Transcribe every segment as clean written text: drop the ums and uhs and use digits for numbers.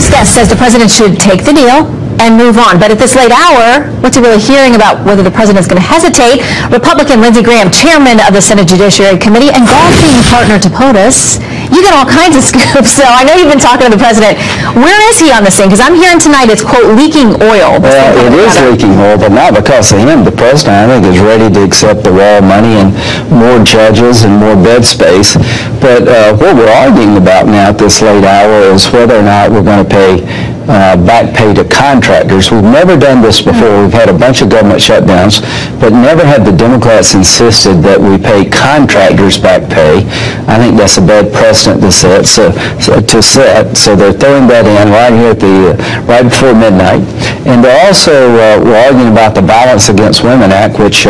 next guest says the president should take the deal and move on. But at this late hour, what's he really hearing about whether the president is going to hesitate? Republican Lindsey Graham, chairman of the Senate Judiciary Committee and golfing partner to POTUS. You get all kinds of scoops, so I know you've been talking to the president. Where is he on this thing? Because I'm hearing tonight it's, quote, leaking oil. Well, it is leaking oil, but not because of him. The president, I think, is ready to accept the wall money and more judges and more bed space. But what we're arguing about now at this late hour is whether or not we're going to pay back pay to contractors. We've never done this before. We've had a bunch of government shutdowns, but never have the Democrats insisted that we pay contractors back pay. I think that's a bad precedent to set. So they're throwing that in right here at right before midnight. And they're also we're arguing about the Violence Against Women Act, which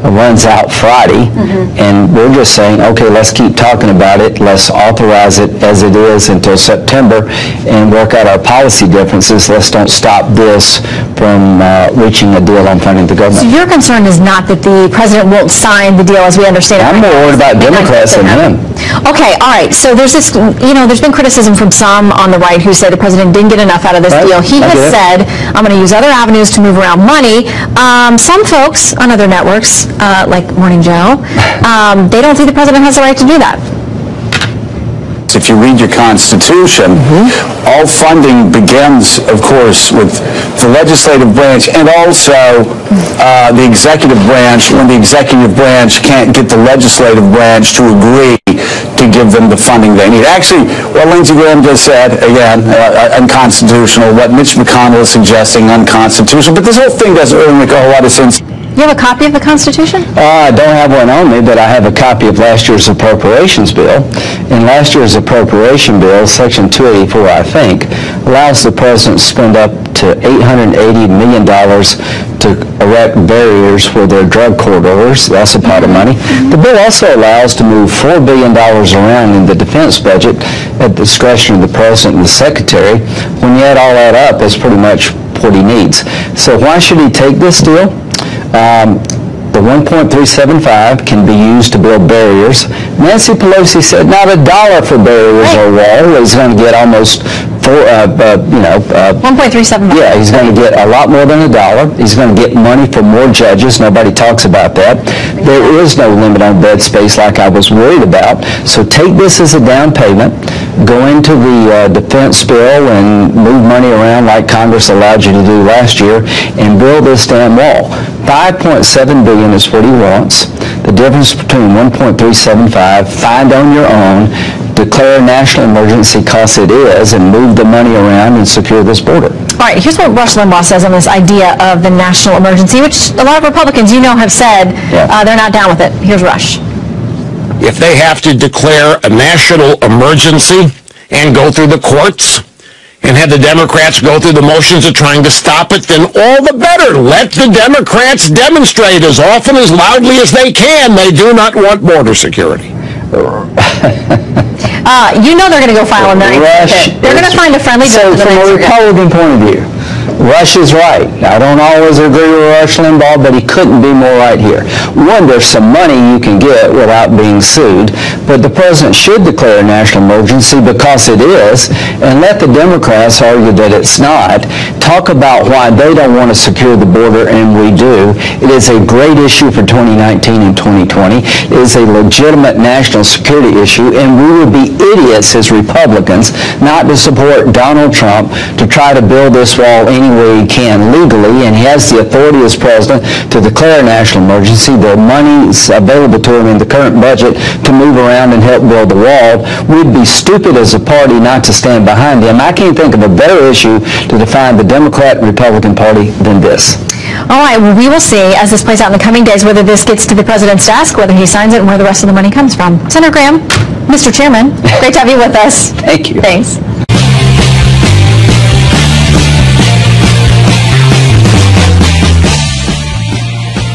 runs out Friday. And we're just saying, okay, let's keep talking about it. Let's authorize it as it is until September and work out our policy differences. Let's don't stop this from reaching a deal on funding the government. So your concern is not that the president won't sign the deal as we understand it? I'm more worried about Democrats than him. Okay, all right. So there's this, there's been criticism from some on the right who say the president didn't get enough out of this deal. He has said, I'm going to use other avenues to move around money. Some folks on other networks, like Morning Joe, they don't think the president has the right to do that. If you read your Constitution, all funding begins, of course, with the legislative branch and also the executive branch when the executive branch can't get the legislative branch to agree to give them the funding they need. Actually, what Lindsey Graham just said, again, unconstitutional. What Mitch McConnell is suggesting, unconstitutional. But this whole thing doesn't really make a whole lot of sense. You have a copy of the Constitution? I don't have one on me, but I have a copy of last year's appropriations bill. In last year's appropriation bill, Section 284, I think, allows the president to spend up to $880 million to erect barriers where there are drug corridors. That's a pot of money. The bill also allows to move $4 billion around in the defense budget at the discretion of the president and the secretary. When you add all that up, that's pretty much what he needs. So why should he take this deal? The 1.375 can be used to build barriers. Nancy Pelosi said not $1 for barriers or wall. He's going to get almost 1.375. Yeah, he's going to get a lot more than $1. He's going to get money for more judges. Nobody talks about that. There is no limit on bed space like I was worried about. So take this as a down payment. Go into the defense bill and move money around like Congress allowed you to do last year and build this damn wall. $5.7 billion is what he wants. The difference between 1.375, find on your own, declare a national emergency because it is, and move the money around and secure this border. All right, here's what Rush Limbaugh says on this idea of the national emergency, which a lot of Republicans, have said they're not down with it. Here's Rush. If they have to declare a national emergency and go through the courts and have the Democrats go through the motions of trying to stop it, then all the better. Let the Democrats demonstrate as often, as loudly as they can. They do not want border security. They're going to go file a They're going to find a friendly judge. So from a Republican point of view, Rush is right. I don't always agree with Rush Limbaugh, but he couldn't be more right here. One, there's some money you can get without being sued, but the president should declare a national emergency because it is, and let the Democrats argue that it's not. Talk about why they don't want to secure the border, and we do. It is a great issue for 2019 and 2020. It is a legitimate national security issue, and we would be idiots as Republicans not to support Donald Trump to try to build this wall any way he can legally, and he has the authority as president to declare a national emergency. The money is available to him in the current budget to move around and help build the wall. We'd be stupid as a party not to stand behind him. I can't think of a better issue to define the Democrat and Republican Party than this. All right, well, we will see as this plays out in the coming days whether this gets to the president's desk, whether he signs it, and where the rest of the money comes from. Senator Graham, Mr. Chairman, great to have you with us. Thank you. Thanks.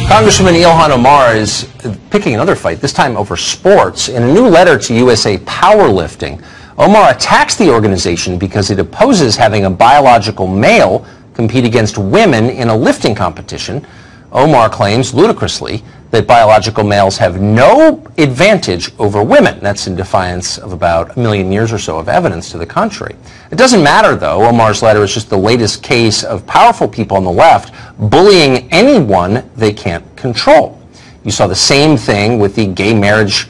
Congresswoman Ilhan Omar is picking another fight, this time over sports. In a new letter to USA Powerlifting, Omar attacks the organization because it opposes having a biological male compete against women in a lifting competition. Omar claims, ludicrously, that biological males have no advantage over women. That's in defiance of about 1 million years or so of evidence to the contrary. It doesn't matter, though. Omar's letter is just the latest case of powerful people on the left bullying anyone they can't control. You saw the same thing with the gay marriage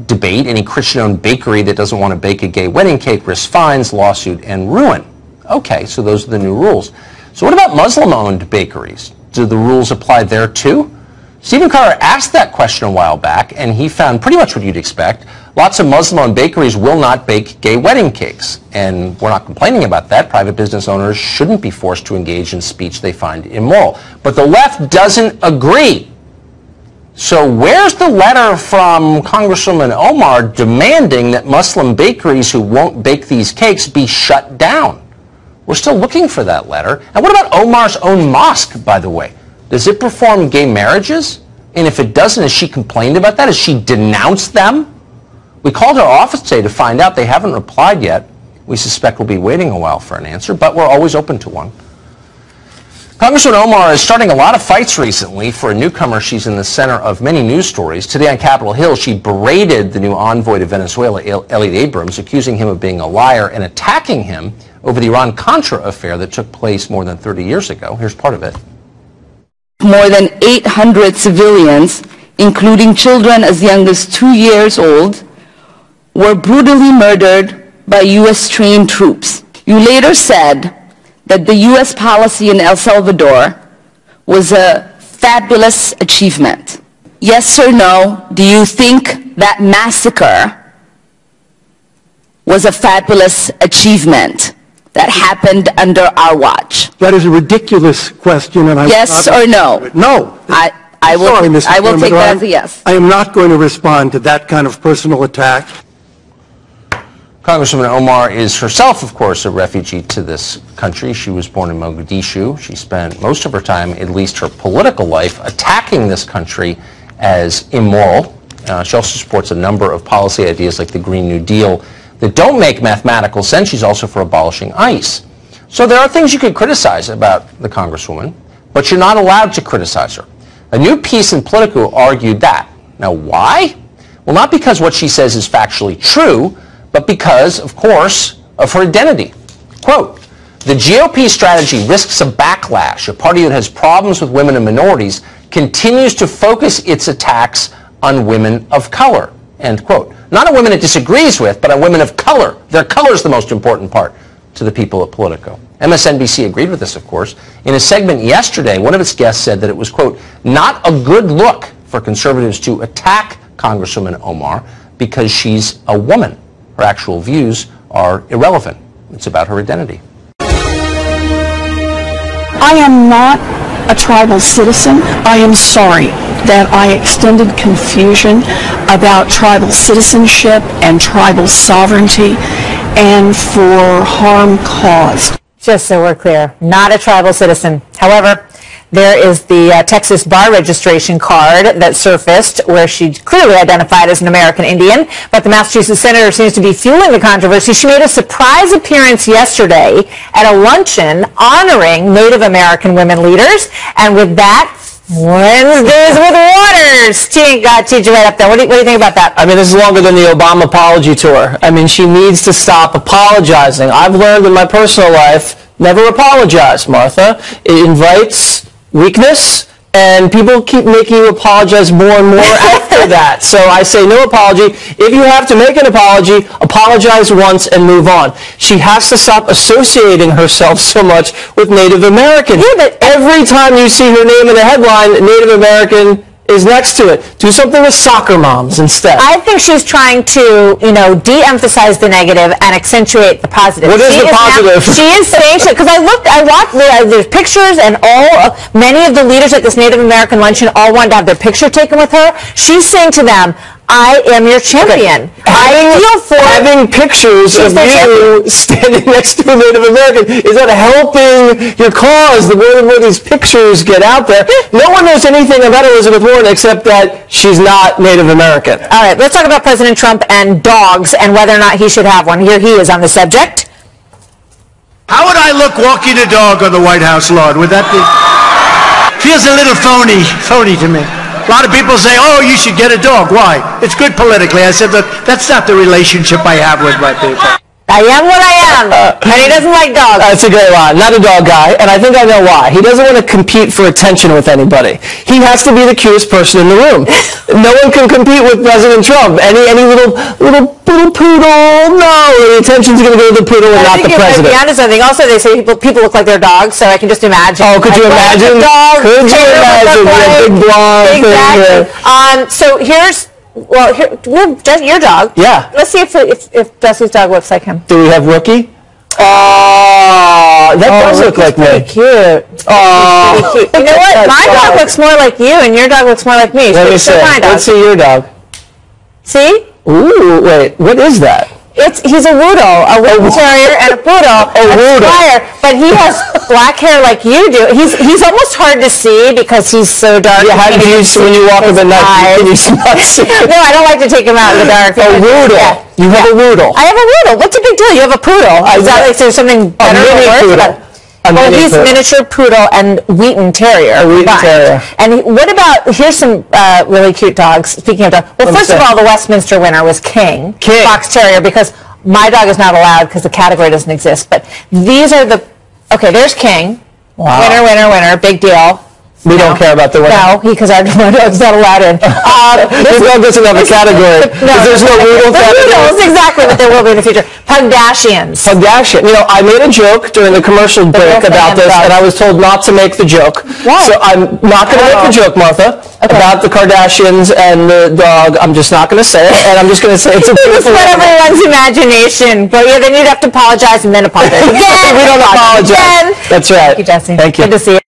debate. Any Christian-owned bakery that doesn't want to bake a gay wedding cake risks fines, lawsuit, and ruin. Okay, so those are the new rules. So what about Muslim-owned bakeries? Do the rules apply there, too? Stephen Carter asked that question a while back, and he found pretty much what you'd expect. Lots of Muslim-owned bakeries will not bake gay wedding cakes, and we're not complaining about that. Private business owners shouldn't be forced to engage in speech they find immoral. But the left doesn't agree. So where's the letter from Congresswoman Omar demanding that Muslim bakeries who won't bake these cakes be shut down? We're still looking for that letter. And what about Omar's own mosque, by the way? Does it perform gay marriages? And if it doesn't, has she complained about that? Has she denounced them? We called her office today to find out. They haven't replied yet. We suspect we'll be waiting a while for an answer, but we're always open to one. Congresswoman Omar is starting a lot of fights recently. For a newcomer, she's in the center of many news stories. Today on Capitol Hill, she berated the new envoy to Venezuela, Elliot Abrams, accusing him of being a liar and attacking him over the Iran-Contra affair that took place more than 30 years ago. Here's part of it. More than 800 civilians, including children as young as 2 years old, were brutally murdered by U.S.-trained troops. You later said that the U.S. policy in El Salvador was a fabulous achievement. Yes or no, do you think that massacre was a fabulous achievement that happened under our watch? That is a ridiculous question, and I yes or no? No. I will take that as a yes. I am not going to respond to that kind of personal attack. Congresswoman Omar is herself, of course, a refugee to this country. She was born in Mogadishu. She spent most of her time, at least her political life, attacking this country as immoral. She also supports a number of policy ideas like the Green New Deal that don't make mathematical sense. She's also for abolishing ICE. So there are things you could criticize about the Congresswoman, but you're not allowed to criticize her. A new piece in Politico argued that. Now, why? Well, not because what she says is factually true, but because, of course, of her identity. Quote, the GOP strategy risks a backlash. A party that has problems with women and minorities continues to focus its attacks on women of color. End quote. Not on women it disagrees with, but on women of color. Their color is the most important part to the people at Politico. MSNBC agreed with this, of course. In a segment yesterday, one of its guests said that it was, quote, not a good look for conservatives to attack Congresswoman Omar because she's a woman. Her actual views are irrelevant. It's about her identity. I am not a tribal citizen. I am sorry that I extended confusion about tribal citizenship and tribal sovereignty and for harm caused. Just so we're clear, not a tribal citizen. However, there is the Texas bar registration card that surfaced where she clearly identified as an American Indian, but the Massachusetts senator seems to be fueling the controversy. She made a surprise appearance yesterday at a luncheon honoring Native American women leaders, and with that, Wednesdays with Waters. TJ right up there. What do you think about that? I mean, this is longer than the Obama apology tour. I mean, she needs to stop apologizing. I've learned in my personal life, never apologize, Martha. It invites weakness, and people keep making you apologize more and more after that. So I say no apology. If you have to make an apology, apologize once and move on. She has to stop associating herself so much with Native Americans. Yeah, but every time you see her name in a headline, Native American is next to it. Do something with soccer moms instead. I think she's trying to, de-emphasize the negative and accentuate the positive. What is the positive? She is saying, because I watched, there's pictures, and many of the leaders at this Native American luncheon all wanted to have their picture taken with her. She's saying to them, I am your champion. Okay. Having pictures of you standing next to a Native American, is that helping your cause? The more and more these pictures get out there, no one knows anything about Elizabeth Warren except that she's not Native American. All right, let's talk about President Trump and dogs and whether or not he should have one. Here he is on the subject. How would I look walking a dog on the White House lawn? Would that be... feels a little phony to me. A lot of people say, oh, you should get a dog. Why? It's good politically. I said, look, that's not the relationship I have with my people. I am what I am, and he doesn't like dogs. That's a great line. Not a dog guy, and I think I know why. He doesn't want to compete for attention with anybody. He has to be the cutest person in the room. No one can compete with President Trump. Any little poodle, no, the attention's going to go to the poodle and not the president. I think something. Also, they say people look like their dogs, so I can just imagine. Oh, could you imagine? Could you imagine? Yeah, big blonde thing here. So here's. Well, your dog. Yeah. Let's see if Jesse's dog looks like him. Do we have Rookie? That does look like me. Cute. Oh. You know what? My dog looks more like you, and your dog looks more like me. Let me see. Let's see your dog. See? Ooh, wait. What is that? He's a Wootle Terrier and a poodle. A Wootle. But he has black hair like you do. He's almost hard to see because he's so dark. Yeah, how do you see when you walk up at night? Can you not see? No, I don't like to take him out in the dark. A Wootle. Yeah. You have a Wootle. I have a Wootle. What's a big deal? You have a poodle. Is that like there's something better or worse? Well, he's miniature poodle and Wheaton Terrier. A Wheaton Terrier. And what about, here's some really cute dogs. Speaking of dogs. Well, first of all, the Westminster winner was King. Fox Terrier, because my dog is not allowed because the category doesn't exist. But these are the, okay, there's King. Wow. Winner, big deal. We don't care about the winner. No, because our dog's not allowed in. This dog doesn't have a category. Because there's no Wootle category. That's exactly what there will be in the future. Pugdashians. Pugdashian. You know, I made a joke during the commercial break about this, and I was told not to make the joke. Why? So I'm not going to make the joke, Martha, about the Kardashians and the dog. I'm just not going to say it, and I'm just going to say it's a beautiful It's everyone's imagination. But yeah, then you'd have to apologize and then apologize. We don't apologize. That's right. Thank you, Jesse. Thank you. Good to see you.